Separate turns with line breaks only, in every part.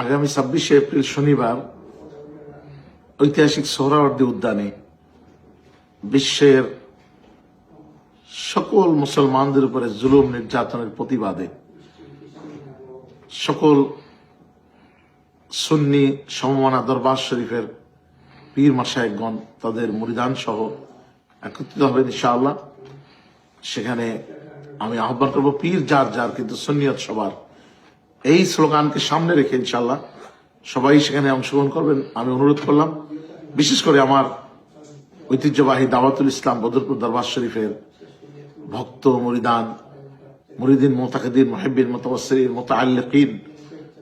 আগামী 26শে এপ্রিল শনিবার ঐতিহাসিক সোহরাওয়ার্দী উদ্যানে বিশ্বের সকল মুসলমানদের উপরে জুলুম নির্যাতনের প্রতিবাদে সকল সুন্নি সমমনা দরবার শরীফের পীর মাশায়েখগণ তাদের মুরিদান সহ একত্রিত হবেন ইনশাআল্লাহ। সেখানে আমি আহ্বান করবো পীর যার যার কিন্তু সুন্নিয়ত সবার, এই স্লোগানকে সামনে রেখে ইনশাআল্লাহ সবাই সেখানে অংশগ্রহণ করবেন আমি অনুরোধ করলাম। বিশেষ করে আমার ঐতিহ্যবাহী দাওয়াতুল ইসলাম বদরপুর দরবার শরীফের ভক্ত মুরিদান, মুরিদিন, মুতাকিদিন, মুহিব্বিন, মুতাওয়াসসিলিন, মুতাআল্লিকিন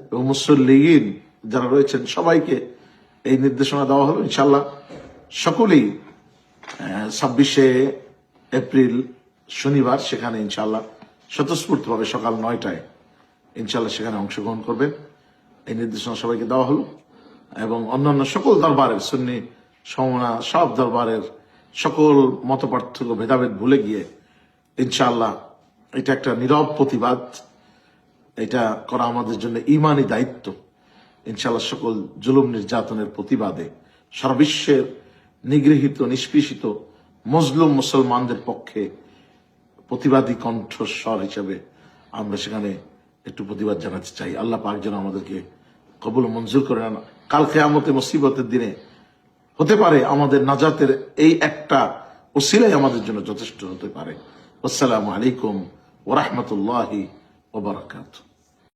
এবং মুসল্লিয়িন যারা রয়েছেন সবাইকে এই নির্দেশনা দেওয়া হলো। ইনশাআল্লাহ সকলেই 26শে এপ্রিল শনিবার সেখানে ইনশাআল্লাহ স্বতঃস্ফূর্তভাবে সকাল 9টায় ইনশাআল্লাহ সেখানে অংশগ্রহণ করবেন, এই নির্দেশনা সবাইকে দেওয়া হলো। এবং অন্যান্য সকল দরবারের সুন্নি সমমনা সব দরবারের সকল মতপার্থক্য ভেদাভেদ ভুলে গিয়ে ইনশাআল্লাহ এটা একটা নীরব প্রতিবাদ, এটা করা আমাদের জন্য ঈমানি দায়িত্ব। ইনশাআল্লাহ সকল জুলুম নির্যাতনের প্রতিবাদে সারা বিশ্বের নিগৃহীত নিষ্পেষিত মজলুম মুসলমানদের পক্ষে প্রতিবাদী কণ্ঠস্বর হিসেবে আমরা সেখানে একটু প্রতিবাদ জানাতে চাই। আল্লাহ পাক যেন আমাদেরকে কবুল মঞ্জুর করে নেন। কাল কিয়ামতে মুসিবতের দিনে হতে পারে আমাদের নাজাতের এই একটা ওসিলাই আমাদের জন্য যথেষ্ট হতে পারে। আসসালামু আলাইকুম ওয়া রাহমাতুল্লাহি ওয়া বারাকাতুহু।